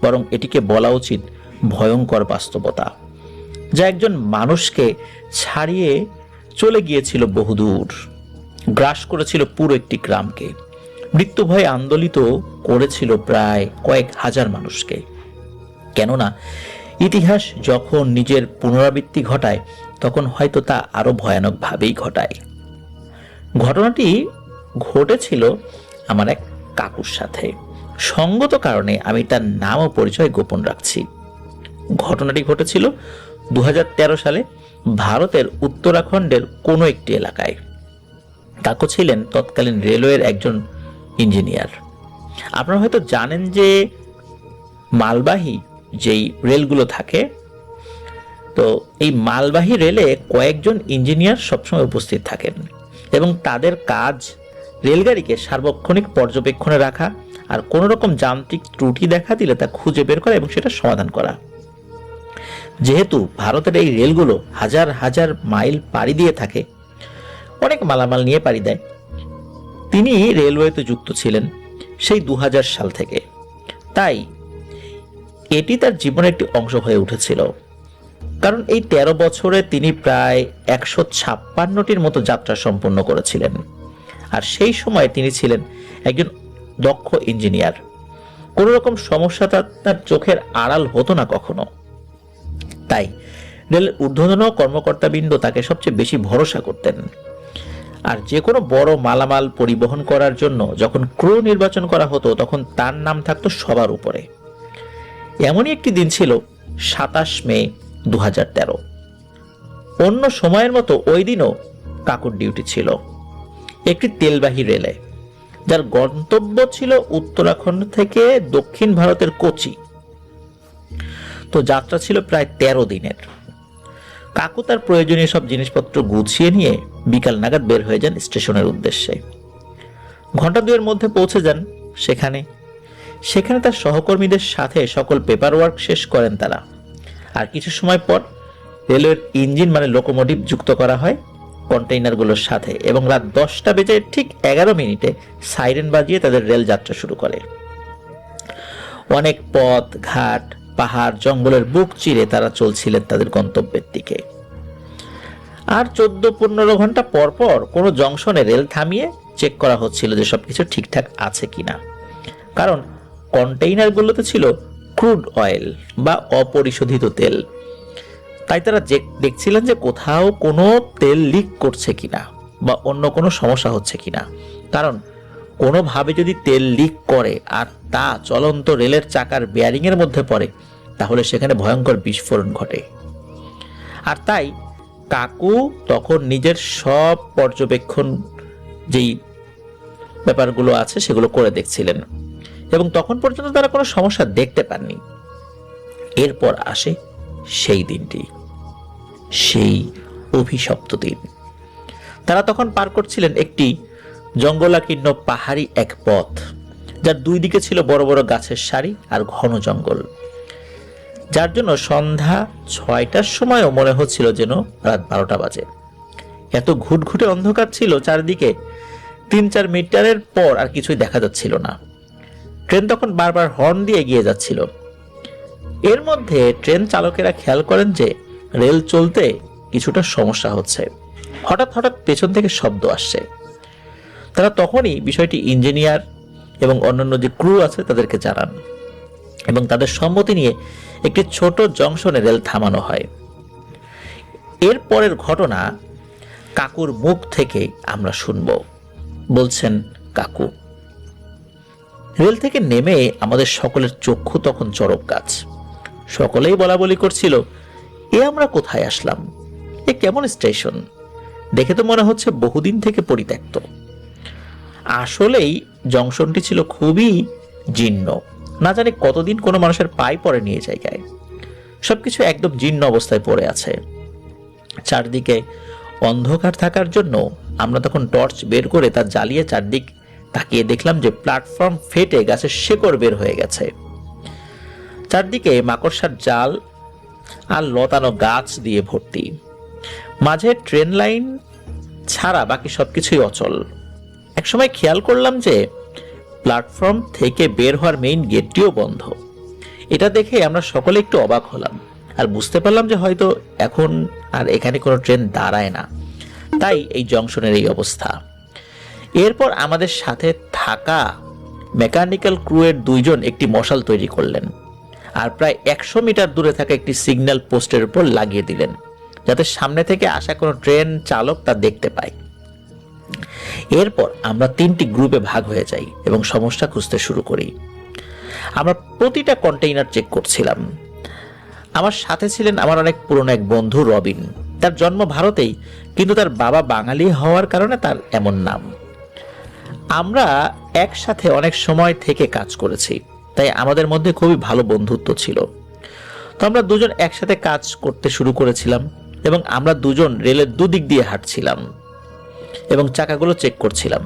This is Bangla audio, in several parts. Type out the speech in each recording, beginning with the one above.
বরং এটিকে বলা উচিত ভয়ঙ্কর বাস্তবতা, যা একজন মানুষকে ছাড়িয়ে চলে গিয়েছিল বহুদূর, গ্রাস করেছিল পুরো একটি গ্রামকে, মৃত্যু ভয়ে আন্দোলিত করেছিল প্রায় কয়েক হাজার মানুষকে। কেননা ইতিহাস যখন নিজের পুনরাবৃত্তি ঘটায় তখন হয়তো তা আরো ভয়ানকভাবেই ঘটায়। ঘটনাটি ঘটেছিল আমার এক কাকুর সাথে। সঙ্গত কারণে আমি তার নাম ও পরিচয় গোপন রাখছি। ঘটনাটি ঘটেছিল 2013 সালে ভারতের উত্তরাখণ্ডের কোনো একটি এলাকায়। কাকু ছিলেন তৎকালীন রেলওয়ের একজন ইঞ্জিনিয়ার। আপনারা হয়তো জানেন যে মালবাহী যেই রেলগুলো থাকে, তো এই মালবাহী রেলে কয়েকজন ইঞ্জিনিয়ার সবসময় উপস্থিত থাকেন এবং তাদের কাজ রেলগাড়িকে সার্বক্ষণিক পর্যবেক্ষণে রাখা আর কোনো রকম যান্ত্রিক ত্রুটি দেখা দিলে তা খুঁজে বের করা এবং সেটা সমাধান করা। যেহেতু ভারতের এই রেলগুলো হাজার হাজার মাইল পাড়ি দিয়ে থাকে, অনেক মালামাল নিয়ে পাড়ি দেয়, তিনি রেলওয়েতে যুক্ত ছিলেন সেই 2000 সাল থেকে। তাই এটি তার জীবনের একটি অংশ হয়ে উঠেছিল। কারণ এই 13 বছরে তিনি প্রায় 156টির মতো যাত্রা সম্পন্ন করেছিলেন। আর সেই সময় তিনি ছিলেন একজন দক্ষ ইঞ্জিনিয়ার। কোনো রকম সমস্যা তার চোখের আড়াল হতো না কখনো। তাই রেলের ঊর্ধ্বতন কর্মকর্তাবৃন্দ তাকে সবচেয়ে বেশি ভরসা করতেন। আর যে কোনো বড় মালামাল পরিবহন করার জন্য যখন ক্রু নির্বাচন করা হতো তখন তার নাম থাকতো সবার উপরে। এমনই একটি দিন ছিল 27 মে 2013। অন্য সময়ের মতো ওই দিনও কাকুর ডিউটি ছিল একটি তেলবাহী রেলে, যার গন্তব্য ছিল উত্তরাখণ্ড থেকে দক্ষিণ ভারতের কোচি। তো যাত্রা ছিল প্রায় 13 দিনের। কাকু তার প্রয়োজনীয় সব জিনিসপত্র গুছিয়ে নিয়ে বিকাল নাগাদ বের হয়ে যান স্টেশনের উদ্দেশ্যে। ঘন্টা দুয়ের মধ্যে পৌঁছে যান সেখানে তার সহকর্মীদের সাথে সকল পেপার ওয়ার্ক শেষ করেন তারা। আর কিছু সময় পর রেলওয়ের ইঞ্জিন মানে লোকোমোটিভ যুক্ত করা হয় কন্টেইনারগুলোর সাথে এবং রাত 10টা বেজে ঠিক 11 মিনিটে সাইরেন বাজিয়ে তাদের রেল যাত্রা শুরু করে। অনেক পথ ঘাট পাহাড় জঙ্গলের বুক চিরে তারা চলছিলেন তাদের গন্তব্যের দিকে। আর 14-15 ঘন্টা পর পর কোনো জংশনে রেল থামিয়ে চেক করা হচ্ছিল যে সবকিছু ঠিকঠাক আছে কিনা। কারণ কন্টেইনারগুলোতে ছিল ক্রুড অয়েল বা অপরিশোধিত তেল। তাই তারা দেখছিলেন যে কোথাও কোনো তেল লিক করছে কিনা বা অন্য কোনো সমস্যা হচ্ছে কিনা। কারণ কোনোভাবে যদি তেল লিক করে আর তা চলন্ত রেলের চাকার বেয়ারিং এর মধ্যে পড়ে তাহলে সেখানে ভয়ঙ্কর বিস্ফোরণ ঘটে। আর তাই কাকু তখন নিজের সব পর্যবেক্ষণ যেই ব্যাপারগুলো আছে সেগুলো করে দেখছিলেন এবং তখন পর্যন্ত তারা কোনো সমস্যা দেখতে পাননি। এরপর আসে সেই দিনটি, সেই অভিশপ্ত দিন। তারা তখন পার করছিলেন একটি জঙ্গলাকীর্ণ পাহাড়ি এক পথ, যার দুই দিকে ছিল বড় বড় গাছের সারি আর ঘন জঙ্গল, যার জন্য সন্ধ্যা 6টার সময়ও মনে হচ্ছিল যেন রাত 12টা বাজে। এত ঘুটঘুটে অন্ধকার ছিল চারদিকে, 3-4 মিটারের পর আর কিছুই দেখা যাচ্ছিল না। ট্রেন তখন বারবার হর্ন দিয়ে এগিয়ে যাচ্ছিল। এর মধ্যে ট্রেন চালকেরা খেয়াল করেন যে রেল চলতে কিছুটা সমস্যা হচ্ছে। হঠাৎ হঠাৎ পেছন থেকে শব্দ আসছে। তারা তখনই বিষয়টি ইঞ্জিনিয়ার এবং অন্যান্য যে ক্রু আছে তাদেরকে জানান এবং তাদের সম্মতি নিয়ে একটি ছোট জংশনে রেল থামানো হয়। এর পরের ঘটনা কাকুর মুখ থেকে আমরা শুনব। বলছেন কাকু, রেল থেকে নেমে আমাদের সকলের চক্ষু তখন চড়ক গাছ। সকলেই বলা বলি করছিল, এ আমরা কোথায় আসলাম, এ কেমন স্টেশন, দেখে তো মনে হচ্ছে বহুদিন থেকে পরিত্যক্ত। আসলেই জংশনটি ছিল খুবই জীর্ণ, না জানি কতদিন কোনো মানুষের পাই পড়ে নিয়ে জায়গায়। সবকিছু একদম জীর্ণ অবস্থায় পড়ে আছে। চারদিকে অন্ধকার থাকার জন্য আমরা তখন টর্চ বের করে তা জ্বালিয়ে চারদিক তাকিয়ে দেখলাম যে প্ল্যাটফর্ম ফেটে গাছের শেকড় বের হয়ে গেছে। চারদিকে মাকড়সার জাল আর লতানো গাছ দিয়ে ভর্তি। মাঝে ট্রেন লাইন ছাড়া বাকি সবকিছুই অচল। একসময় খেয়াল করলাম যে প্ল্যাটফর্ম থেকে বের হওয়ার মেইন গেটটিও বন্ধ। এটা দেখে আমরা সকলে একটু অবাক হলাম আর বুঝতে পারলাম যে হয়তো এখন আর এখানে কোনো ট্রেন দাঁড়ায় না, তাই এই জংশনের এই অবস্থা। এরপর আমাদের সাথে থাকা মেকানিক্যাল ক্রুয়ের 2 জন একটি মশাল তৈরি করলেন আর প্রায় 100 মিটার দূরে থাকা একটি সিগন্যাল পোস্টের উপর লাগিয়ে দিলেন, যাতে সামনে থেকে আসা কোনো ট্রেন চালক তা দেখতে পায়। এরপর আমরা 3টি গ্রুপে ভাগ হয়ে যাই এবং সমস্যা খুঁজতে শুরু করি। আমরা প্রতিটা কন্টেইনার চেক করছিলাম। আমার সাথে ছিলেন আমার অনেক পুরনো এক বন্ধু রবিন। তার জন্ম ভারতেই, কিন্তু তার বাবা বাঙালি হওয়ার কারণে তার এমন নাম। আমরা একসাথে অনেক সময় থেকে কাজ করেছি, তাই আমাদের মধ্যে খুবই ভালো বন্ধুত্ব ছিল। তো আমরা 2 জন একসাথে কাজ করতে শুরু করেছিলাম এবং আমরা 2 জন রেলের দুদিক দিয়ে হাঁটছিলাম এবং চাকাগুলো চেক করছিলাম।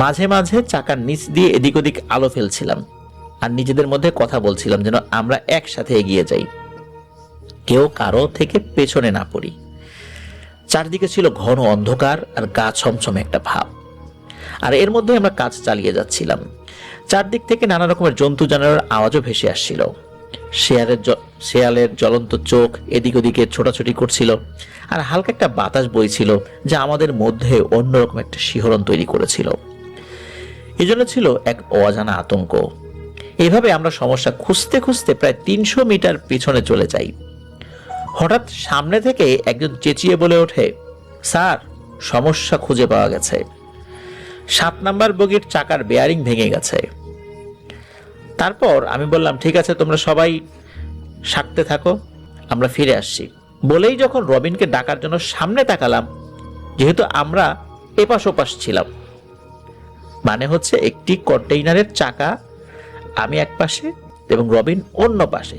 মাঝে মাঝে চাকার নিচ দিয়ে এদিক ওদিক আলো ফেলছিলাম আর নিজেদের মধ্যে কথা বলছিলাম যেন আমরা একসাথে এগিয়ে যাই, কেউ কারো থেকে পেছনে না পড়ি। চারদিকে ছিল ঘন অন্ধকার আর গা ছমছমে একটা ভাব, আর এর মধ্যে আমরা কাজ চালিয়ে যাচ্ছিলাম। চারদিক থেকে নানা রকমের জন্তু জানোয়ারের আওয়াজও ভেসে আসছিল। শেয়ালের জ্বলন্ত চোখ এদিক ওদিকে ছোটাছুটি করছিল আর হালকা একটা বাতাস বইছিল, যা আমাদের মধ্যে অন্যরকম একটা শিহরণ তৈরি করেছিল। এই জন্য ছিল এক অজানা আতঙ্ক। এইভাবে আমরা সমস্যা খুঁজতে খুঁজতে প্রায় 300 মিটার পিছনে চলে যাই। হঠাৎ সামনে থেকে একজন চেঁচিয়ে বলে ওঠে, স্যার, সমস্যা খুঁজে পাওয়া গেছে। 7 নাম্বার বগির চাকার বেয়ারিং ভেঙে গেছে। তারপর আমি বললাম, ঠিক আছে, তোমরা সবাই সারতে থাকো, আমরা ফিরে আসছি। বলেই যখন রবিনকে ডাকার জন্য সামনে তাকালাম, যেহেতু আমরা এপাশ ওপাশ ছিলাম, মানে হচ্ছে একটি কন্টেইনারের চাকা আমি এক পাশে এবং রবিন অন্য পাশে,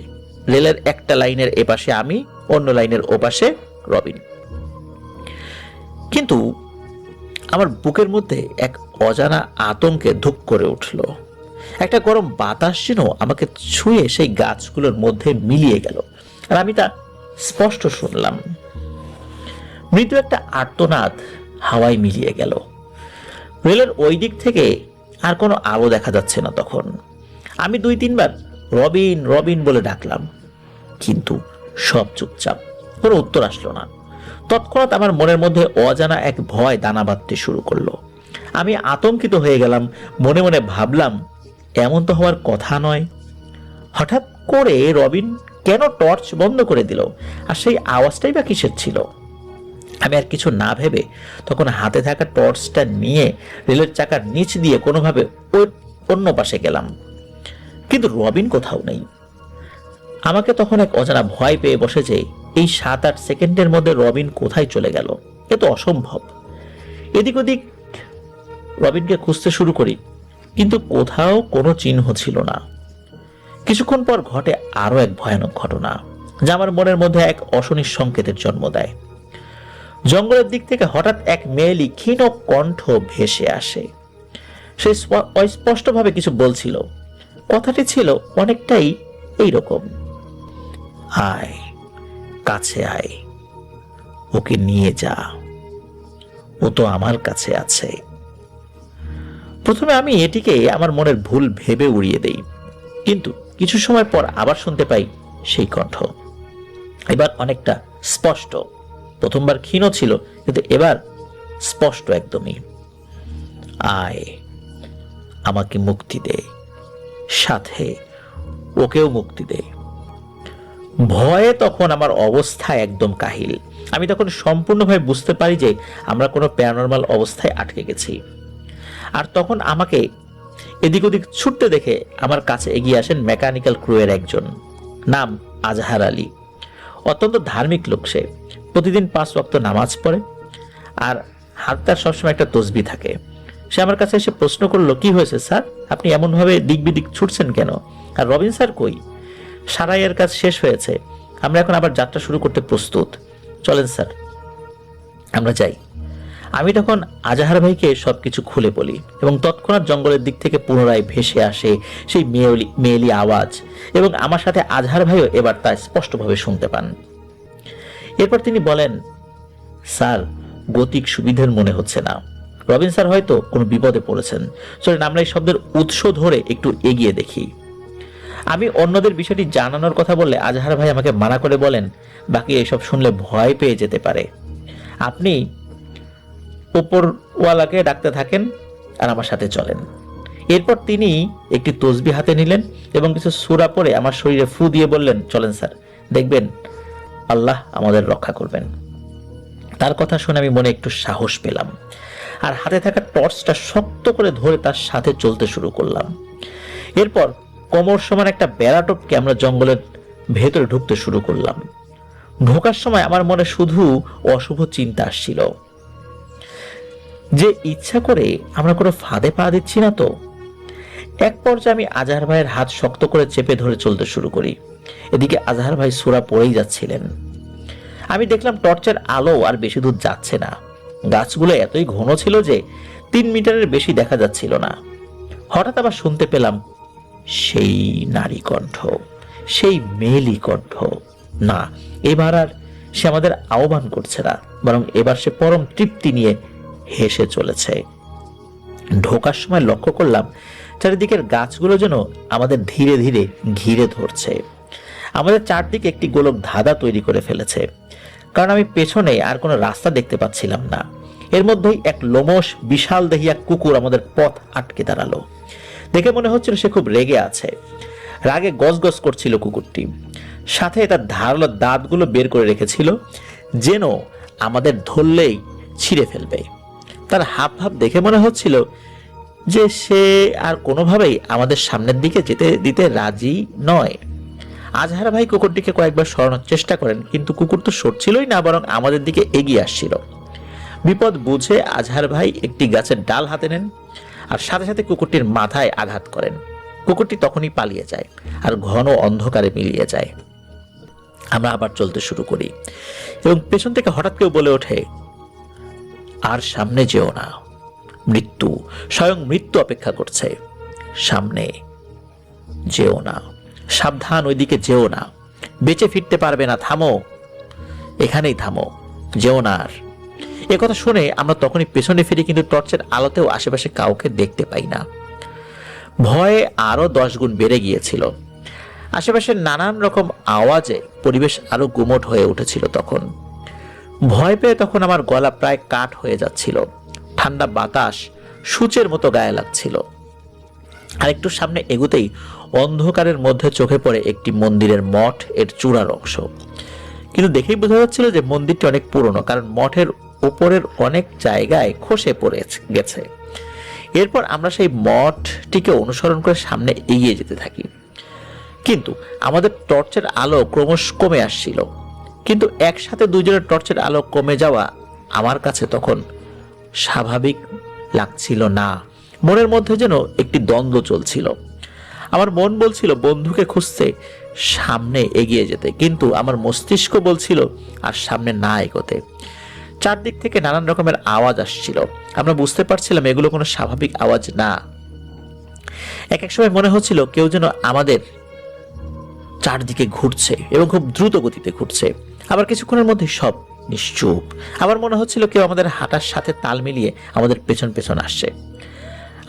রেলের একটা লাইনের এপাশে আমি, অন্য লাইনের ওপাশে রবিন। কিন্তু আমার বুকের মধ্যে এক অজানা আতঙ্কে ধুক করে উঠল। একটা গরম বাতাস যেন আমাকে ছুঁয়ে সেই গাছগুলোর মধ্যে মিলিয়ে গেল, আর আমি তা স্পষ্ট শুনলাম। মৃদু একটা আর্তনাদ হাওয়ায় মিলিয়ে গেল। রেলের ওই দিক থেকে আর কোনো আলো দেখা যাচ্ছে না। তখন আমি 2-3 বার রবিন রবিন বলে ডাকলাম, কিন্তু সব চুপচাপ, কোনো উত্তর আসলো না। তৎক্ষণাৎ আমার মনের মধ্যে অজানা এক ভয় দানা বাঁধতে শুরু করলো। আমি আতঙ্কিত হয়ে গেলাম, মনে মনে ভাবলাম, এমন তো হওয়ার কথা নয়। হঠাৎ করে রবিন কেন টর্চ বন্ধ করে দিল, আর সেই আওয়াজটাই বা কিসের ছিল? আমি আর কিছু না ভেবে তখন হাতে থাকা টর্চটা নিয়ে রেলের চাকার নিচ দিয়ে কোনোভাবে ওই অন্য পাশে গেলাম, কিন্তু রবিন কোথাও নেই। আমাকে তখন এক অজানা ভয় পেয়ে বসে যে এই 7-8 সেকেন্ডের মধ্যে রবিন কোথায় চলে গেল, এ তো অসম্ভব। এদিক ওদিক রবিনকে খুঁজতে শুরু করি, কিন্তু কোথাও কোনো চিহ্ন ছিল না। কিছুক্ষণ পর ঘটে আরো এক ভয়ানক ঘটনা, যা আমার মনের মধ্যে এক অশনির সংকেতের জন্ম দেয়। জঙ্গলের দিক থেকে হঠাৎ এক মেয়েলি ক্ষীণ কণ্ঠ ভেসে আসে। সে অস্পষ্টভাবে কিছু বলছিল। কথাটি ছিল অনেকটাই এইরকম, আয়, কাছে আয়, ওকে নিয়ে যা, ও তো আমার কাছে আছে। প্রথমে আমি এটিকে আমার মনের ভুল ভেবে উড়িয়ে দেই, কিন্তু কিছু সময় পর আবার শুনতে পাই সেই কণ্ঠ। এবার অনেকটা স্পষ্ট। প্রথমবার ক্ষীণ ছিল, কিন্তু এবার স্পষ্ট একদমই। আয়, আমাকে মুক্তি দে, সাথে ওকেও মুক্তি দে। ভয়ে তখন আমার অবস্থা একদম কাহিল। আমি তখন সম্পূর্ণভাবে বুঝতে পারি যে আমরা কোনো প্যারানরমাল অবস্থায় আটকে গেছি। আর তখন আমাকে এদিক ওদিক ছুটতে দেখে আমার কাছে এগিয়ে আসেন মেকানিক্যাল ক্রুয়ের একজন, নাম আজহার আলী। অত্যন্ত ধার্মিক লোক সে। প্রতিদিন 5 ওয়াক্ত নামাজ পড়ে আর হাত তার সবসময় একটা তসবিহ থাকে। সে আমার কাছে এসে প্রশ্ন করলো, কি হয়েছে স্যার, আপনি এমনভাবে দিক বিদিক ছুটছেন কেন? আর রবিন স্যার কই? সারাইয়ের কাজ শেষ হয়েছে, আমরা এখন আবার যাত্রা শুরু করতে প্রস্তুত, চলেন স্যার আমরা যাই। আমি তখন আজহার ভাইকে সবকিছু খুলে বলি এবং তৎক্ষণাৎ জঙ্গলের দিক থেকে পুনরায় ভেসে আসে সেই মেয়েলি আওয়াজ, এবং আমার সাথে আজহার ভাইও এবার তা স্পষ্টভাবে শুনতে পান। এরপর তিনি বলেন, স্যার, গতিক সুবিধার মনে হচ্ছে না, রবিন স্যার হয়তো কোনো বিপদে পড়েছেন, চলেন আমরা এই শব্দের উৎস ধরে একটু এগিয়ে দেখি। আমি অন্যদের বিষয়টি জানানোর কথা বললে আজহার ভাই আমাকে মানা করে বলেন, বাকি এসব শুনলে ভয় পেয়ে যেতে পারে, আপনি উপরওয়ালাকে ডাকতে থাকেন আর আমার সাথে চলেন। এরপর তিনি একটি তসবি হাতে নিলেন এবং কিছু সূরা পড়ে আমার শরীরে ফু দিয়ে বললেন, চলেন স্যার, দেখবেন আল্লাহ আমাদের রক্ষা করবেন। তার কথা শুনে আমি মনে একটু সাহস পেলাম আর হাতে থাকা টর্চটা শক্ত করে ধরে তার সাথে চলতে শুরু করলাম। এরপর কোমর সমান একটা বেড়াটোপকে আমরা জঙ্গলের ভেতরে ঢুকতে শুরু করলাম। ঢোকার সময় আমার মনে শুধু অশুভ চিন্তা আসছিল, যে ইচ্ছা করে আমরা কোনো ফাঁদে পা দিচ্ছি না তো। এক পর্যায়ে আমি আজহার ভাইয়ের হাত শক্ত করে চেপে ধরে চলতে শুরু করি। এদিকে আজহার ভাই সূরা পড়েই যাচ্ছিলেন। আমি দেখলাম টর্চের আলো আর বেশি দূর যাচ্ছে না। গাছগুলো এতই ঘন ছিল যে 3 মিটারের বেশি দেখা যাচ্ছিল না। হঠাৎ আবার শুনতে পেলাম সেই নারী কণ্ঠ, সেই মেয়েলি কণ্ঠ। না, এবার আর সে আমাদের আহ্বান করছে না, বরং এবার সে পরম তৃপ্তি নিয়ে হেসে চলেছে। ঢোকার সময় লক্ষ্য করলাম চারিদিকের গাছগুলো যেন আমাদের ধীরে ধীরে ঘিরে ধরছে। আমাদের চারদিকে একটি গোলক ধাঁধা তৈরি করে ফেলেছে, কারণ আমি পেছনে আর কোনো রাস্তা দেখতে পাচ্ছিলাম না। এর মধ্যেই এক লোমশ বিশাল দেহি এক কুকুর আমাদের পথ আটকে দাঁড়ালো। দেখে মনে হচ্ছিল সে খুব রেগে আছে। রাগে গজগজ করছিল কুকুরটি, সাথে তার ধারালো দাঁতগুলো বের করে রেখেছিল, যেন আমাদের ধরলেই ছিঁড়ে ফেলবে। তার হাব ভাব দেখে মনে হচ্ছিল যে সে আর কোনোভাবেই আমাদের সামনের দিকে যেতে দিতে রাজি নয়। আজহার ভাই কুকুরটিকে কয়েকবার সরানোর চেষ্টা করেন, কিন্তু কুকুর তো সরছিলই না, বরং আমাদের দিকে এগিয়ে আসছিল। বিপদ বুঝে আজহার ভাই একটি গাছের ডাল হাতে নেন আর সাথে সাথে কুকুরটির মাথায় আঘাত করেন। কুকুরটি তখনই পালিয়ে যায় আর ঘন অন্ধকারে মিলিয়ে যায়। আমরা আবার চলতে শুরু করি এবং পেছন থেকে হঠাৎ কেউ বলে ওঠে, আর সামনে যেও না, মৃত্যু, স্বয়ং মৃত্যু অপেক্ষা করছে, সামনে যেও না, সাবধান, ওইদিকে যেও না, বেঁচে ফিরতে পারবে না, থামো, এখানেই থামো, যেও না আর। একথা শুনে আমরা তখনই পেছনে ফিরি, কিন্তু টর্চের আলোতেও আশেপাশে কাউকে দেখতে পাই না। ভয়ে আরো 10 গুণ বেড়ে গিয়েছিল। আশেপাশের নানান রকম আওয়াজে পরিবেশ আরো গুমোট হয়ে উঠেছিল। তখন ভয় পেয়ে তখন আমার গলা প্রায় কাঠ হয়ে যাচ্ছিল। ঠান্ডা বাতাস সূচের মতো গায়ে লাগছিল। আর একটু সামনে এগুতেই অন্ধকারের মধ্যে চোখে পড়ে একটি মন্দিরের মঠ এর চূড়ার অংশ। কিন্তু দেখেই বোঝা যাচ্ছিল যে মন্দিরটি অনেক পুরনো, কারণ মঠের উপরের অনেক জায়গায় খসে পড়ে গেছে। এরপর আমরা সেই মঠটিকে অনুসরণ করে সামনে এগিয়ে যেতে থাকি, কিন্তু আমাদের টর্চের আলো ক্রমশ কমে আসছিল। কিন্তু একসাথে দুইজনের টর্চের আলো কমে যাওয়া আমার কাছে তখন স্বাভাবিক লাগছিল না। মনের মধ্যে যেন একটি দ্বন্দ্ব চলছিল। আমার মন বলছিল বন্ধুকে খুঁজতে সামনে এগিয়ে যেতে, কিন্তু আমার মস্তিষ্ক বলছিল আর সামনে না এগোতে। চারদিক থেকে নানান রকমের আওয়াজ আসছিল। আমরা বুঝতে পারছিলাম এগুলো কোনো স্বাভাবিক আওয়াজ না। এক এক সময় মনে হচ্ছিল কেউ যেন আমাদের চারদিকে ঘুরছে এবং খুব দ্রুত গতিতে ঘুরছে। আবার কিছুক্ষণের মধ্যে সব নিশ্চুপ। আবার মনে হচ্ছিল কেউ আমাদের হাঁটার সাথে তাল মিলিয়ে আমাদের পেছন পেছন আসছে।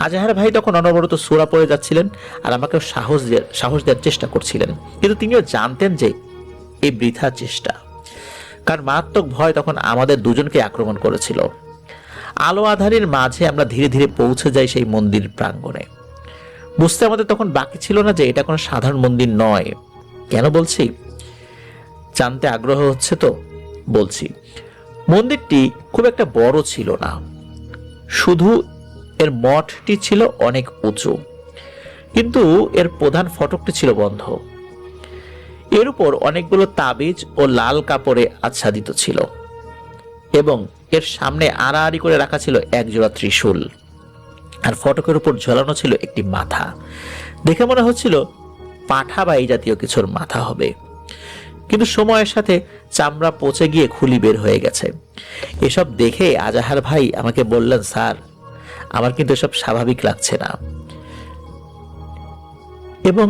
আজহার ভাই তখন অনবরত সূরা পড়ে যাচ্ছিলেন আর আমাকে সাহস দেওয়ার চেষ্টা করছিলেন, কিন্তু তিনিও জানতেন যে এই বৃথা চেষ্টা, কারণ মারাত্মক ভয় তখন আমাদের দুজনকে আক্রমণ করেছিল। আলো আধারের মাঝে আমরা ধীরে ধীরে পৌঁছে যাই সেই মন্দির প্রাঙ্গণে। বুঝতে আমাদের তখন বাকি ছিল না যে এটা কোনো সাধারণ মন্দির নয়। কেন বলছি? জানতে আগ্রহ হচ্ছে তো? বলছি। মন্দিরটি খুব একটা বড় ছিল না, শুধু এর মঠটি ছিল অনেক উঁচু, কিন্তু এর প্রধান ফটকটি ছিল বন্ধ। এর উপর অনেকগুলো তাবিজ ও লাল কাপড়ে আচ্ছাদিত ছিল এবং এর সামনে আড়াআড়ি করে রাখা ছিল এক জোড়া ত্রিশূল, আর ফটকের উপর ঝোলানো ছিল একটি মাথা। দেখে মনে হচ্ছিল পাঠা বা এই জাতীয় কিছুর মাথা হবে, কিন্তু সময়ের সাথে চামড়া পচে গিয়ে খুলি বের হয়ে গেছে। এসব দেখে আজহার ভাই আমাকে বললেন, স্যার, আমার কিন্তু এসব স্বাভাবিক লাগছে না। এবং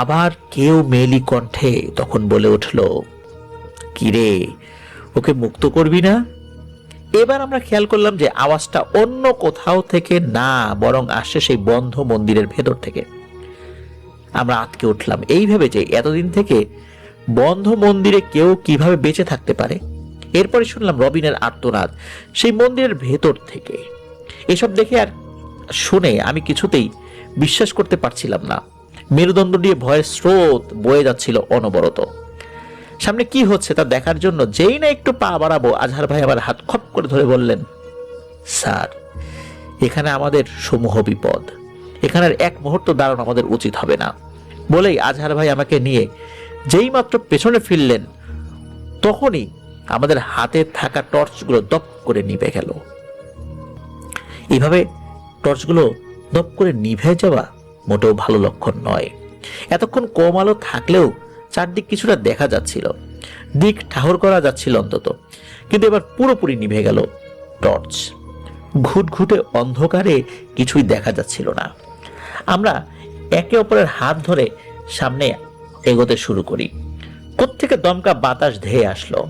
আবার কেউ মেলি কণ্ঠে তখন বলে উঠল, কিরে, ওকে মুক্ত করবি না? এবার আমরা খেয়াল করলাম যে আওয়াজটা অন্য কোথাও থেকে না, বরং আসছে সেই বন্ধ মন্দিরের ভেতর থেকে। আমরা আটকে উঠলাম এই ভেবে যে এতদিন থেকে বন্ধ মন্দিরে কেউ কিভাবে বেঁচে থাকতে পারে। এরপরে শুনলাম রবিনের আর্তনাদ সেই মন্দিরের ভেতর থেকে। এসব দেখে আর শুনে আমি কিছুতেই বিশ্বাস করতে পারছিলাম না। মেরুদণ্ড দিয়ে ভয়ের স্রোত বয়ে যাচ্ছিল অনবরত। সামনে কি হচ্ছে তা দেখার জন্য যেই না একটু পা বাড়াবো, আজহার ভাই আমার হাত খপ করে ধরে বললেন, স্যার, এখানে আমাদের সমূহ বিপদ, এখানের এক মুহূর্ত দাঁড়ানো আমাদের উচিত হবে না। বলেই আজহার ভাই আমাকে নিয়ে যেই মাত্র পেছনে ফিরলেন, তখনই আমাদের হাতে থাকা টর্চগুলো দপ করে নিভে গেল। এইভাবে টর্চগুলো দপ করে নিভে যাওয়া মোটেও ভালো লক্ষণ নয়। এতক্ষণ কম আলো থাকলেও চারদিক কিছুটা দেখা যাচ্ছিল, দিক ঠাহর করা যাচ্ছিল অন্তত, কিন্তু এবার পুরোপুরি নিভে গেল টর্চ। ঘুটঘুটে অন্ধকারে কিছুই দেখা যাচ্ছিল না। আমরা একে অপরের হাত ধরে সামনে এগোতে শুরু করি। কোত্থেকে দমকা বাতাস ধেয়ে আসলো।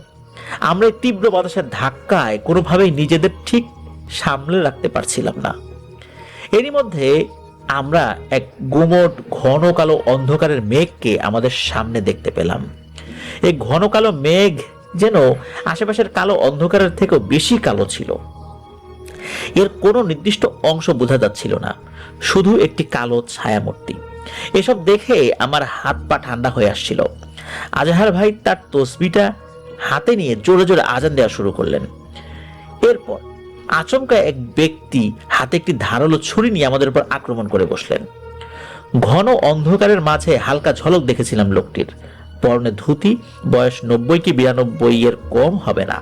আমরা তীব্র বাতাসের ধাক্কায় কোনোভাবেই নিজেদের ঠিক সামলে রাখতে পারছিলাম না। এরই মধ্যে আমরা এক গুমট ঘন কালো অন্ধকারের মেঘকে আমাদের সামনে দেখতে পেলাম। এই ঘন কালো মেঘ যেন আশেপাশের কালো অন্ধকারের থেকেও বেশি কালো ছিল। এর কোনো নির্দিষ্ট অংশ বোঝা যাচ্ছিল না, শুধু একটি কালো ছায়ামূর্তি। এসব দেখে আমার হাত পা ঠান্ডা হয়ে আসছিল। আজহার ভাই তার তসবিটা হাতে নিয়ে জোরে জোরে আজান দেওয়া শুরু করলেন। এরপর আচমকা এক ব্যক্তি হাতে একটি ধারালো ছুরি নিয়ে আমাদের উপর আক্রমণ করে বসলেন। ঘন অন্ধকারের মাঝে হালকা ঝলক দেখেছিলাম লোকটির। পরনে ধুতি, বয়স 90 কি 92 এর কম হবে না।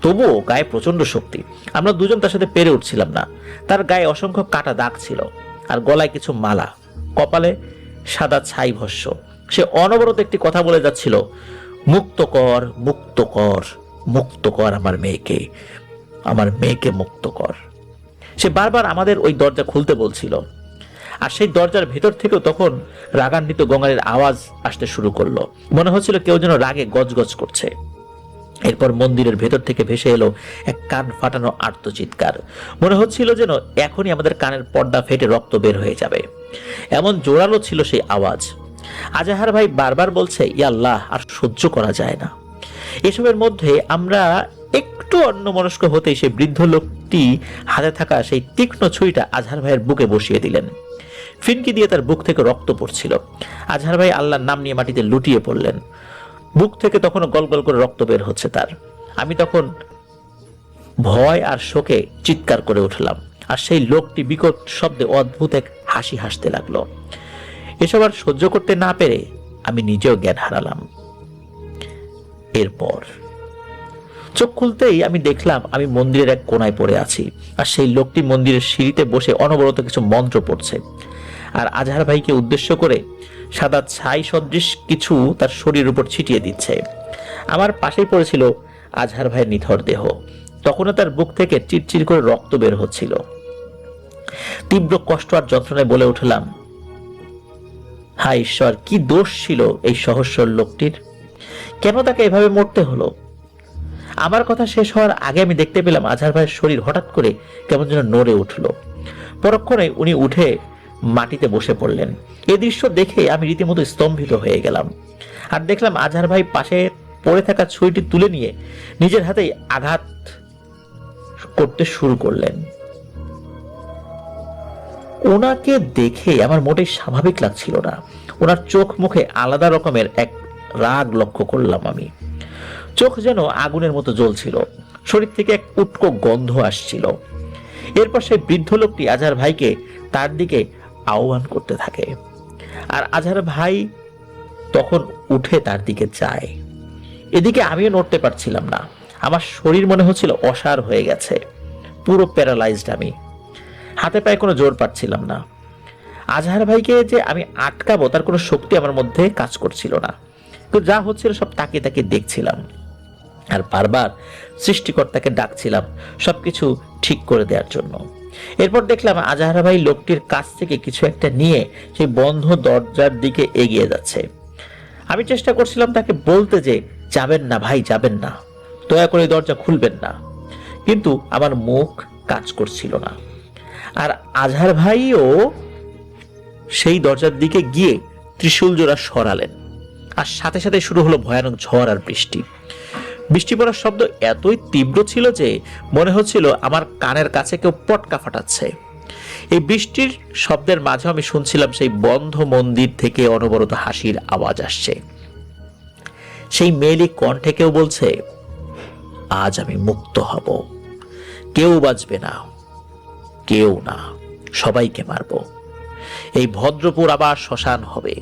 তবুও গায়ে প্রচন্ড শক্তি। আমরা দুজন তার সাথে পেরে উঠছিলাম না। তার গায়ে অসংখ্য কাটা দাগ ছিল, আর গলায় কিছু মালা, কপালে সাদা ছাই ভস্য। সে অনবরত একটি কথা বলে যাচ্ছিল, মুক্ত কর, মুক্ত কর, মুক্ত কর আমার মেয়েকে, আমার মেয়েকে মুক্ত কর। সে বারবার আমাদের ওই দরজা খুলতে বলছিল। আর সেই দরজার ভেতর থেকেও তখন রাগান্বিত গঙ্গারের আওয়াজ আসতে শুরু করলো। মনে হচ্ছিল কেউ যেন রাগে গজগজ করছে। এরপর মন্দিরের ভেতর থেকে ভেসে এলো এক কান ফাটানো আর্তচিৎকার। মনে হচ্ছিল যেন এখনই আমাদের কানের পর্দা ফেটে রক্ত বের হয়ে যাবে, এমন জোরালো ছিল সেই আওয়াজ। আজহার ভাই বারবার বলছে, ইয়া আল্লাহ, আর সহ্য করা যায় না। এসবের মধ্যে আমরা একটু অন্যমনস্ক হতেই সেই বৃদ্ধ লোকটি হাতে থাকা সেই তীক্ষ্ণ ছুরিটা আজহার ভাইয়ের বুকে বসিয়ে দিলেন। ফিনকি দিয়ে তার বুক থেকে রক্ত পড়ছিল। আজহার ভাই আল্লাহর নাম নিয়ে মাটিতে লুটিয়ে পড়লেন। বুক থেকে তখনও গলগল করে রক্ত বের হচ্ছে তার। আমি তখন ভয় আর শোকে চিৎকার করে উঠলাম, আর সেই লোকটি বিকট শব্দে অদ্ভুত এক হাসি হাসতে লাগলো। এসব আর সহ্য করতে না পেরে আমি নিজেও জ্ঞান হারালাম। এরপর চোখ খুলতেই আমি দেখলাম আমি মন্দিরের এক কোনায় পড়ে আছি, আর সেই লোকটি মন্দিরের সিঁড়িতে বসে অনবরত কিছু মন্ত্র পড়ছে, আর আজহার ভাইকে উদ্দেশ্য করে সাদা ছাই সদৃশ কিছু তার শরীরের উপর ছিটিয়ে দিচ্ছে। আমার পাশেই পড়েছিল আজহার ভাইয়ের নিথর দেহ। তখনও তার বুক থেকে চিরচির করে রক্ত বের হচ্ছিল। তীব্র কষ্ট আর যন্ত্রণায় বলে উঠলাম, হায় ঈশ্বর, কি দোষ ছিল এই সহস্র লোকটির? কেন তাকে এভাবে মরতে হলো? আমার কথা শেষ হওয়ার আগে আমি দেখতে পেলাম আজহার ভাইয়ের শরীর হঠাৎ করে কেমন যেন নড়ে উঠল। পরক্ষণে উনি উঠে মাটিতে বসে পড়লেন। এই দৃশ্য দেখে আমি রীতিমতো স্তম্ভিত হয়ে গেলাম। আর দেখলাম আজহার ভাই পাশে পড়ে থাকা ছুরিটি তুলে নিয়ে নিজের হাতেই আঘাত করতে শুরু করলেন। ওনাকে দেখে আমার মোটেই স্বাভাবিক লাগছিল না। ওনার চোখ মুখে আলাদা রকমের এক রাগ লক্ষ্য করলাম আমি। চোখ যেন আগুনের মতো জ্বলছিল, শরীর থেকে এক উটকো গন্ধ আসছিল। এরপর সেই বৃদ্ধ লোকটি আজহার ভাইকে তার দিকে আহ্বান করতে থাকে, আর আজহার ভাই তখন উঠে তার দিকে যায়। এদিকে আমিও নড়তে পারছিলাম না। আমার শরীর মনে হচ্ছিল অসাড় হয়ে গেছে, পুরো প্যারালাইজড। আমি হাতে পায়ে কোনো জোর পাচ্ছিলাম না। আজহার ভাইকে যে আমি আটকাবো তার কোনো শক্তি আমার মধ্যে কাজ করছিল না। তো যা হচ্ছিল সব তাকিয়ে তাকিয়ে দেখছিলাম, আর বারবার সৃষ্টিকর্তাকে ডাকছিলাম সবকিছু ঠিক করে দেওয়ার জন্য। এরপর দেখলাম আজহার ভাই লোকটির কাছ থেকে কিছু একটা নিয়ে সেই বন্ধ দরজার দিকে এগিয়ে যাচ্ছে। আমি চেষ্টা করছিলাম তাকে বলতে যে, যাবেন না ভাই, যাবেন না, দয়া করে দরজা খুলবেন না, কিন্তু আমার মুখ কাজ করছিল না। আর আজহার ভাইও সেই দরজার দিকে গিয়ে ত্রিশূল জোড়া সরালেন, আর সাথে সাথে শুরু হলো ভয়ানক ঝড় আর বৃষ্টি। বৃষ্টি পড়ার শব্দ এতই তীব্র ছিল যে মনে হচ্ছিল আমার কানের কাছে কেউ পটকা ফাটাচ্ছে। এই বৃষ্টির শব্দের মাঝে আমি শুনছিলাম সেই বন্ধ মন্দির থেকে অনবরত হাসির আওয়াজ আসছে। সেই মেয়েলি কণ্ঠে কেউ বলছে, আজ আমি মুক্ত হব, কেউ বাঁচবে না, কেউ না, সবাইকে মারব। এই ভদ্রপুর আবার শ্মশান হবে,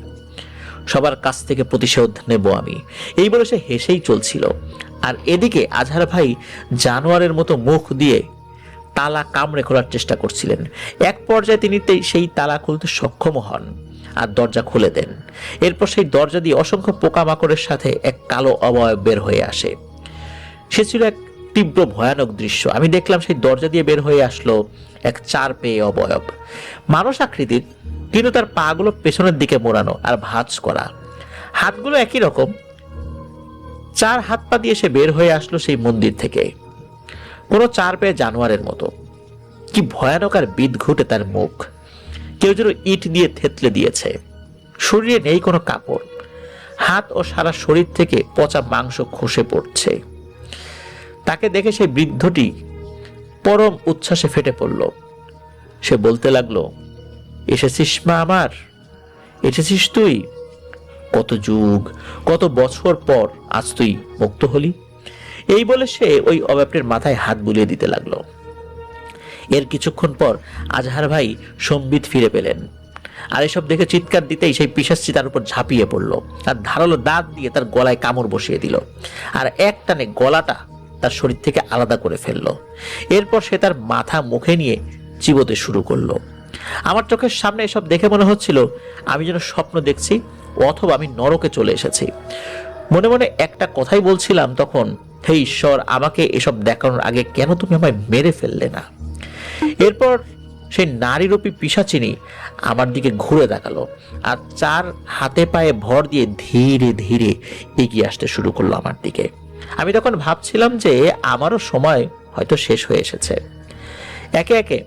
সবার কাছ থেকে প্রতিশোধ নেব আমি। এই বলে সে হেসেই চলছিল। আর এদিকে আজহার ভাই জানোয়ারের মতো মুখ দিয়ে তালা কামড়ে খোলার চেষ্টা করছিলেন। এক পর্যায়ে তিনি সেই তালা খুলতে সক্ষম হন আর দরজা খুলে দেন। এরপর সেই দরজা দিয়ে অসংখ্য পোকামাকড়ের সাথে এক কালো অবয়ব বের হয়ে আসে। সে ছিল এক তীব্র ভয়ানক দৃশ্য। আমি দেখলাম সেই দরজা দিয়ে বের হয়ে আসলো এক 4 পেয়ে অবয়ব, মানুষ আকৃতির, কিন্তু তার পা গুলো পেছনের দিকে মোড়ানো আর ভাঁজ করা, হাতগুলো একই রকম। 4 হাত পা দিয়ে সে বের হয়ে আসলো সেই মন্দির থেকে, কোনো 4 পেয়ে জানোয়ারের মতো। কি ভয়ানক আর বিদঘুটে তার মুখ, কেউ যেন ইট দিয়ে থেতলে দিয়েছে। শরীরে নেই কোনো কাপড়, হাত ও সারা শরীর থেকে পচা মাংস খসে পড়ছে। তাকে দেখে সেই বৃদ্ধটি পরম উচ্ছ্বাসে ফেটে পড়ল। সে বলতে লাগলো, এসেছিস মা আমার, এসেছিস তুই? কত যুগ, কত বছর পর আজ তুই মুক্ত হলি। এই বলে সে ওই অবয়বটির মাথায় হাত বুলিয়ে দিতে লাগলো। এর কিছুক্ষণ পর আজহার ভাই সম্বিত ফিরে পেলেন, আর এসব দেখে চিৎকার দিতেই সেই পিশাচটি তার উপর ঝাঁপিয়ে পড়লো আর ধারালো দাঁত দিয়ে তার গলায় কামড় বসিয়ে দিল, আর এক টানে গলাটা তার শরীর থেকে আলাদা করে ফেললো। এরপর সে তার মাথা মুখে নিয়ে চিবোতে শুরু করলো। আমার চোখের সামনে এসব দেখে মনে হচ্ছিল আমি যেন স্বপ্ন দেখছি, অথবা আমি নরকে চলে এসেছি। মনে মনে একটা কথাই বলছিলাম তখন, হে ঈশ্বর, আমাকে এসব দেখানোর আগে কেন তুমি আমায় মেরে ফেললে না? এরপর সেই নারীরূপী পিশাচিনী আমার দিকে ঘুরে দেখালো আর 4 হাতে পায়ে ভর দিয়ে ধীরে ধীরে এগিয়ে আসতে শুরু করলো আমার দিকে। আমি তখন ভাবছিলাম যে আমারও সময় হয়তো শেষ হয়ে এসেছে। একে একে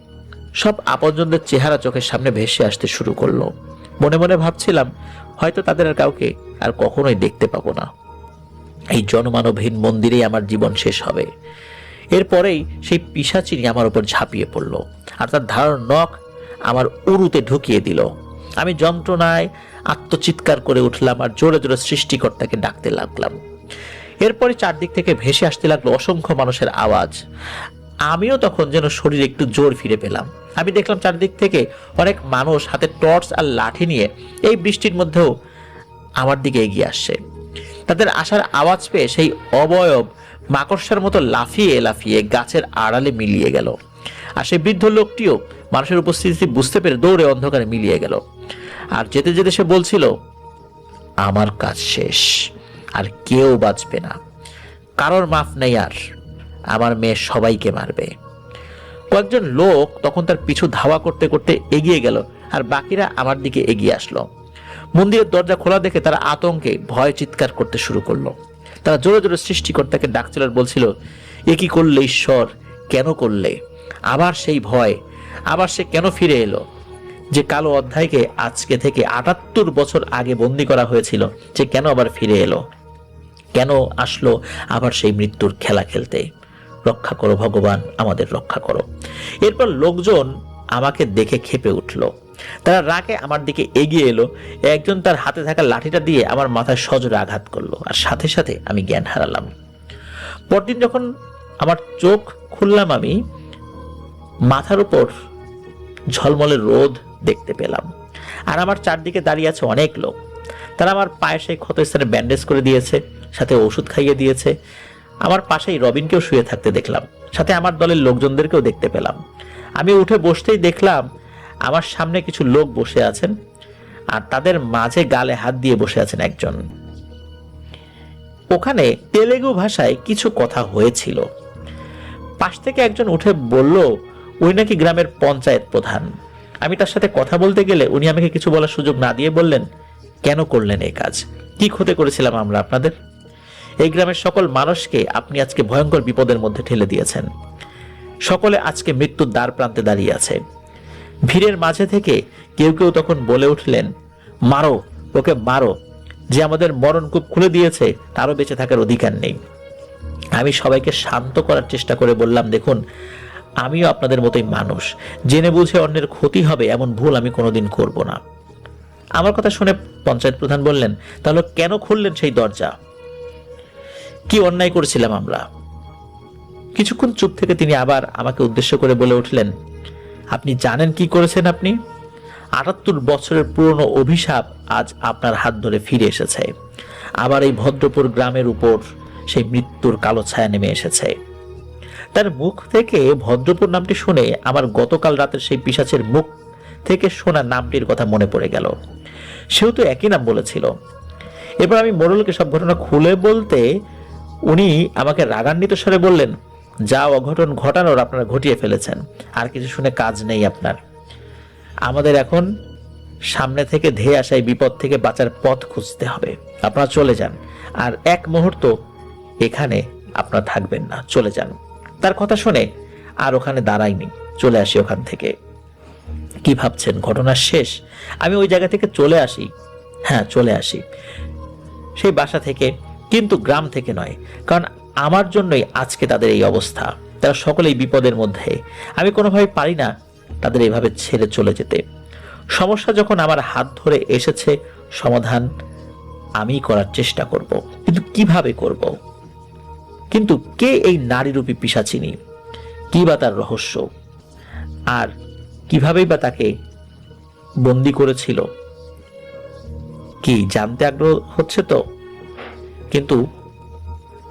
সব আপনজনদের চেহারা চোখের সামনে ভেসে আসতে শুরু করলো। মনে মনে ভাবছিলাম হয়তো তাদের আর কাউকে আর কখনোই দেখতে পাবো না। এই জনমানবহীন মন্দিরেই আমার জীবন শেষ হবে। এরপরেই সেই পিশাচিনী আমার উপর ঝাঁপিয়ে পড়লো আর তার ধারালো নখ আমার উরুতে ঢুকিয়ে দিল। আমি যন্ত্রণায় আত্মচিৎকার করে উঠলাম আর জোরে জোরে সৃষ্টিকর্তাকে ডাকতে লাগলাম। এরপরে চারদিক থেকে ভেসে আসতে লাগলো অসংখ্য মানুষের আওয়াজ। আমিও তখন যেন শরীরে একটু জোর ফিরে পেলাম। আমি দেখলাম চারদিক থেকে অনেক মানুষ হাতে টর্চ আর লাঠি নিয়ে এই বৃষ্টির মধ্যেও আমার দিকে এগিয়ে আসছে। তাদের আসার আওয়াজ পেয়ে সেই অবয়ব মাকড়সার মতো লাফিয়ে লাফিয়ে গাছের আড়ালে মিলিয়ে গেল, আর সেই বৃদ্ধ লোকটিও মানুষের উপস্থিতি বুঝতে পেরে দৌড়ে অন্ধকারে মিলিয়ে গেল। আর যেতে যেতে সে বলছিল, আমার কাজ শেষ, আর কেউ বাঁচবে না, কারোর মাফ নেই, আর আমার মেয়ে সবাইকে মারবে। কয়েকজন লোক তখন তার পিছু ধাওয়া করতে করতে এগিয়ে গেল, আর বাকিরা আমার দিকে এগিয়ে আসলো। মন্দিরের দরজা খোলা দেখে তারা আতঙ্কে ভয় চিৎকার করতে শুরু করলো। তারা জোরে জোরে সৃষ্টিকর্তাকে ডাকছিল আর বলছিল, এ কি করলে ঈশ্বর, কেন করলে? আবার সেই ভয়, আবার সে কেন ফিরে এলো? যে কালো অধ্যায়কে আজকে থেকে ৭৮ বছর আগে বন্দী করা হয়েছিল, যে কেন আবার ফিরে এলো? কেন আসলো আবার সেই মৃত্যুর খেলা খেলতে? রক্ষা করো ভগবান, আমাদের রক্ষা করো। এরপর লোকজন আমাকে দেখে ক্ষেপে উঠলো। তারা রাগে আমার দিকে এগিয়ে এলো। একজন তার হাতে থাকা লাঠিটা দিয়ে আমার মাথায় সজোরে আঘাত করলো, আর সাথে সাথে আমি জ্ঞান হারালাম। পরদিন যখন আমার চোখ খুললাম, আমি মাথার উপর ঝলমলে রোদ দেখতে পেলাম, আর আমার চারদিকে দাঁড়িয়ে আছে অনেক লোক। তারা আমার পায়ের সেই ক্ষত স্থানে ব্যান্ডেজ করে দিয়েছে, সাথে ওষুধ খাইয়ে দিয়েছে। আমার পাশেই রবিনকেও শুয়ে থাকতে দেখলাম, সাথে আমার দলের লোকজনদেরকেও দেখতে পেলাম। আমি উঠে বসতেই দেখলাম আমার সামনে কিছু লোক বসে আছেন, আর তাদের মাঝে গালে হাত দিয়ে বসে আছেন একজন। ওখানে তেলেগু ভাষায় কিছু কথা হয়েছিল। পাশ থেকে একজন উঠে বলল, উনি নাকি গ্রামের পঞ্চায়েত প্রধান। আমি তার সাথে কথা বলতে গেলে উনি আমাকে কিছু বলার সুযোগ না দিয়ে বললেন, কেন করলেন এই কাজ? কি ক্ষতি করেছিলাম আমরা আপনাদের? এই গ্রামের সকল মানুষকে আপনি আজকে ভয়ঙ্কর বিপদের মধ্যে ঠেলে দিয়েছেন। সকলে আজকে মৃত্যুর দ্বার প্রান্তে দাঁড়িয়ে আছে। ভিড়ের মাঝে থেকে কেউ কেউ তখন বলে উঠলেন, মারো, ওকে মারো, যে আমাদের মরণ কূপ খুলে দিয়েছে তারও বেঁচে থাকার অধিকার নেই। আমি সবাইকে শান্ত করার চেষ্টা করে বললাম, দেখুন, আমিও আপনাদের মতোই মানুষ, জেনে বুঝে অন্যের ক্ষতি হবে এমন ভুল আমি কোনোদিন করব না। আমার কথা শুনে পঞ্চায়েত প্রধান বললেন, তাহলে কেন খুললেন সেই দরজা? কি অন্যায় করেছিলাম আমরা? কিছুক্ষণ চুপ থেকে তিনি আবার আমাকে উদ্দেশ্য করে বলে উঠলেন, আপনি জানেন কি করেছেন? আপনি ৭৮ বছরের পুরনো অভিশাপ আজ আপনার হাত ধরে ফিরে এসেছে। আবার এই ভদ্রপুর গ্রামের উপর সেই মৃত্যুর কালো ছায়া নেমে এসেছে। তার মুখ থেকে ভদ্রপুর নামটি শুনে আমার গতকাল রাতের সেই পিশাচের মুখ থেকে শোনা নামটির কথা মনে পড়ে গেল। সেও তো একই নাম বলেছিল। এরপর আমি মোড়লকে সব ঘটনা খুলে বলতে উনি আমাকে রাগান্বিত স্বরে বললেন, যা অঘটন ঘটানোর আপনারা ঘটিয়ে ফেলেছেন, আর কিছু শুনে কাজ নেই আপনার। আমাদের এখন সামনে থেকে ধেয়ে আসা এই বিপদ থেকে বাঁচার পথ খুঁজতে হবে। আপনারা চলে যান, আর এক মুহূর্ত এখানে আপনারা থাকবেন না, চলে যান। তার কথা শুনে আর ওখানে দাঁড়াইনি, চলে আসি ওখান থেকে। কি ভাবছেন ঘটনা শেষ? আমি ওই জায়গা থেকে চলে আসি। হ্যাঁ, চলে আসি সেই বাসা থেকে, কিন্তু গ্রাম থেকে নয়, কারণ আমার জন্যই আজকে তাদের এই অবস্থা। তারা সকলেই বিপদের মধ্যে। আমি কোনোভাবে পারি না তাদের এইভাবে ছেড়ে চলে যেতে। সমস্যা যখন আমার হাত ধরে এসেছে, সমাধান আমি করার চেষ্টা করব, কিন্তু কিভাবে করব? কিন্তু কে এই নারীরূপী পিশাচিনী? কি বা তার রহস্য? আর কিভাবেই বা তাকে বন্দি করেছিল? কি জানতে আগ্রহ হচ্ছে তো? কিন্তু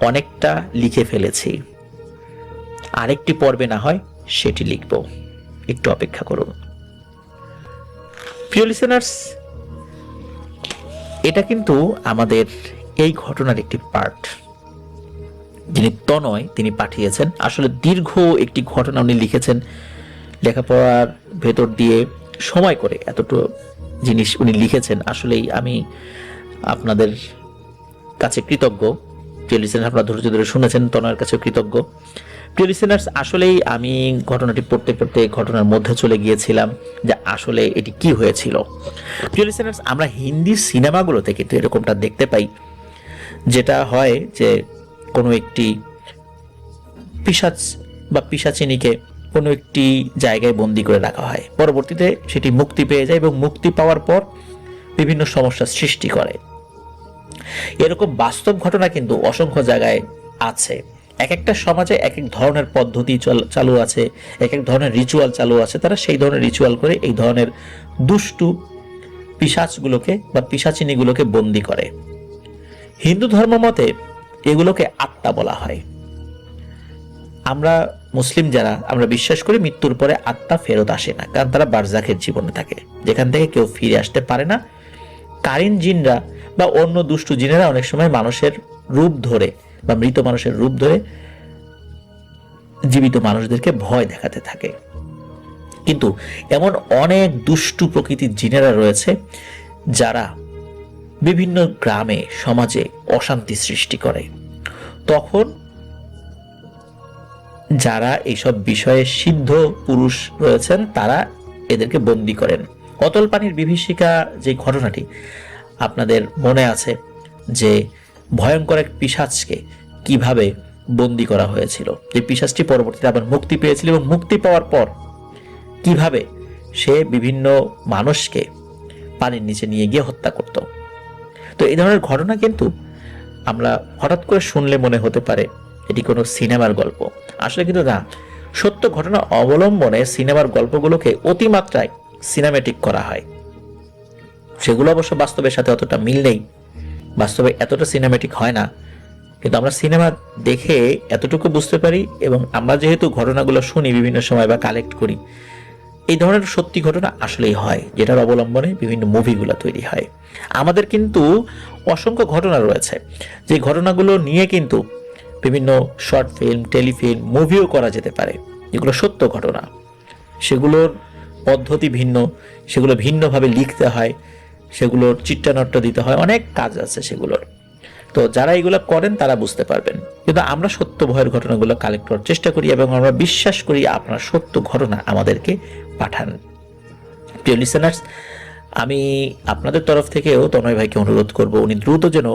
অনেকটা লিখে ফেলেছি, আরেকটি পর্বে না হয় সেটি লিখব, একটু অপেক্ষা করুন। প্রিয় লিসেনার্স, এটা কিন্তু আমাদের এই ঘটনার একটি পার্ট। যিনি তনয় তিনি পাঠিয়েছেন, আসলে দীর্ঘ একটি ঘটনা উনি লিখেছেন, লেখাপড়ার ভেতর দিয়ে সময় করে এতটুকু জিনিস উনি লিখেছেন। আসলেই আমি আপনাদের কাছে কৃতজ্ঞ। প্রিয় লিসেনার, আপনারা ধৈর্য ধরে শুনেছেন, তনয়ের কাছেও কৃতজ্ঞ। প্রিয় লিসেনার্স, আসলেই আমি ঘটনাটি পড়তে পড়তে ঘটনার মধ্যে চলে গিয়েছিলাম যে আসলে এটি কি হয়েছিল। প্রিয় লিসেনার্স, আমরা হিন্দি সিনেমাগুলোতে কিন্তু এরকমটা দেখতে পাই, যেটা হয় যে কোনো একটি পিশাচ বা পিশাচিনীকে কোনো একটি জায়গায় বন্দি করে রাখা হয়, পরবর্তীতে সেটি মুক্তি পেয়ে যায় এবং মুক্তি পাওয়ার পর বিভিন্ন সমস্যার সৃষ্টি করে। এরকম বাস্তব ঘটনা কিন্তু অসংখ্য জায়গায় আছে। এক একটা সমাজে এক এক ধরনের পদ্ধতি চালু আছে, এক এক ধরনের রিচুয়াল চালু আছে। তারা সেই ধরনের রিচুয়াল করে এই ধরনের দুষ্টু পিশাচগুলোকে বা পিশাচিনীগুলোকে বন্দি করে। হিন্দু ধর্ম মতে এগুলোকে আত্মা বলা হয়। আমরা মুসলিম যারা, আমরা বিশ্বাস করি মৃত্যুর পরে আত্মা ফেরত আসে না, কারণ তারা বারজাখের জীবনে থাকে, যেখান থেকে কেউ ফিরে আসতে পারে না। কারিন জিনরা বা অন্য দুষ্টু জিনেরা অনেক সময় মানুষের রূপ ধরে বা মৃত মানুষের রূপ ধরে জীবিত মানুষদেরকে ভয় দেখাতে থাকে। কিন্তু এমন অনেক দুষ্টু প্রকৃতির জিনেরা রয়েছে যারা বিভিন্ন গ্রামে সমাজে অশান্তি সৃষ্টি করে। তখন যারা এইসব বিষয়ে সিদ্ধ পুরুষ রয়েছেন তারা এদেরকে বন্দি করেন। অতল পানির বিভীষিকা যে ঘটনাটি আপনাদের মনে আছে, যে ভয়ঙ্কর এক পিশাচকে কিভাবে বন্দি করা হয়েছিল, যে পিশাচটি পরবর্তীতে আবার মুক্তি পেয়েছিল এবং মুক্তি পাওয়ার পর কিভাবে সে বিভিন্ন মানুষকে পানির নিচে নিয়ে গিয়ে হত্যা করত। তো এই ধরনের ঘটনা কিন্তু আমরা হঠাৎ করে শুনলে মনে হতে পারে এটি কোনো সিনেমার গল্প। আসলে কিন্তু না, সত্য ঘটনা অবলম্বনে সিনেমার গল্পগুলোকে অতিমাত্রায় সিনেমেটিক করা হয়। সেগুলো অবশ্য বাস্তবের সাথে অতটা মিল নেই, বাস্তবে এতটা সিনেমেটিক হয় না, কিন্তু আমরা সিনেমা দেখে এতটুকু বুঝতে পারি। এবং আমরা যেহেতু ঘটনাগুলো শুনি বিভিন্ন সময় বা কালেক্ট করি, এই ধরনের সত্যি ঘটনা আসলেই হয়, যেটার অবলম্বনে বিভিন্ন মুভিগুলো তৈরি হয়। আমাদের কিন্তু অসংখ্য ঘটনা রয়েছে, যে ঘটনাগুলো নিয়ে কিন্তু বিভিন্ন শর্ট ফিল্ম, টেলিফিল্ম, মুভিও করা যেতে পারে, যেগুলো সত্য ঘটনা। সেগুলোর পদ্ধতি ভিন্ন, সেগুলো ভিন্নভাবে লিখতে হয়, সেগুলোর চিত্রনাট্য দিতে হয়, অনেক কাজ আছে সেগুলোর। তো যারা এগুলো করেন তারা বুঝতে পারবেন। কিন্তু আমরা সত্য ভয়ের ঘটনাগুলো কালেক্ট করার চেষ্টা করি এবং আমরা বিশ্বাস করি আপনারা সত্য ঘটনা আমাদেরকে পাঠান। প্রিয় লিসেনার্স, আমি আপনাদের তরফ থেকেও তনয় ভাইকে অনুরোধ করব উনি দ্রুত যেন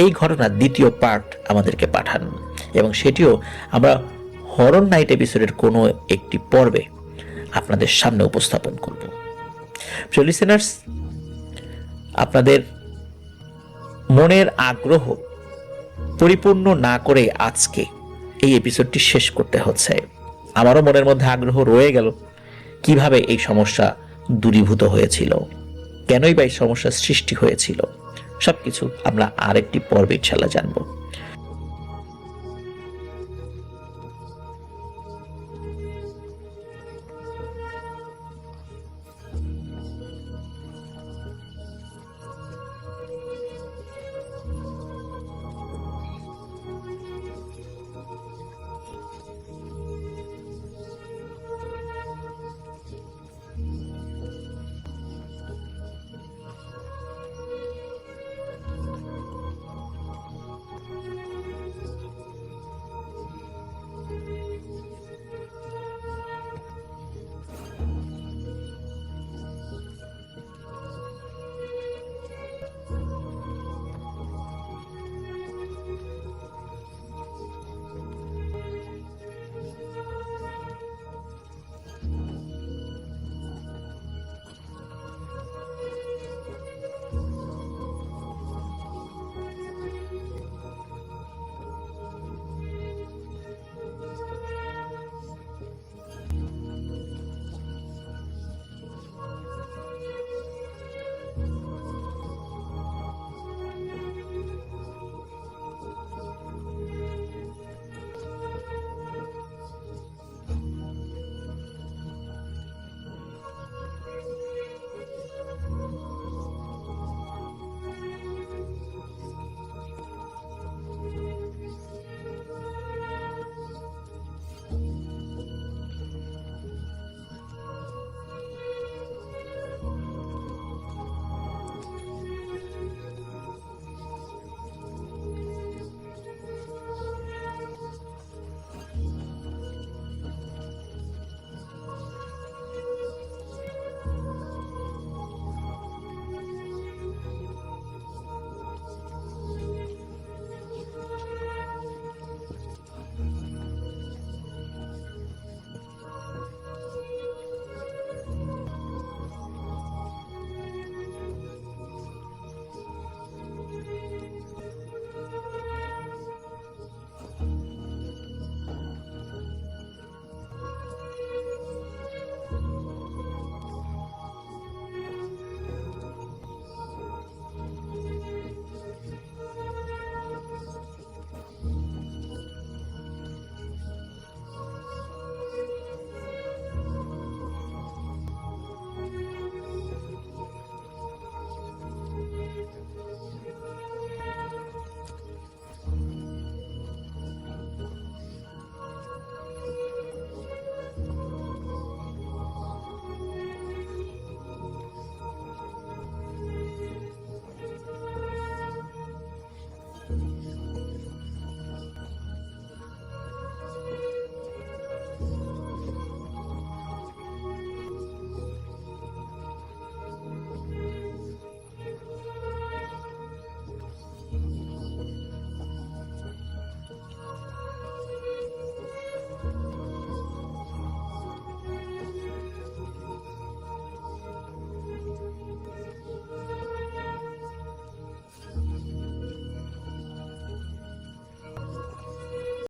এই ঘটনার দ্বিতীয় পার্ট আমাদেরকে পাঠান, এবং সেটিও আমরা হরর নাইট এপিসোডের কোনো একটি পর্বে আপনাদের সামনে উপস্থাপন করব। প্রিয় লিসেনার্স, আপনাদের মনের আগ্রহ পরিপূর্ণ না করে আজকে এই এপিসোডটি শেষ করতে হচ্ছে। আমারও মনের মধ্যে আগ্রহ রয়ে গেল কিভাবে এই সমস্যা দূরীভূত হয়েছিল, কেনই বা এই সমস্যার সৃষ্টি হয়েছিল, সবকিছু আমরা আরেকটি পর্বে ইনশাআল্লাহ জানবো।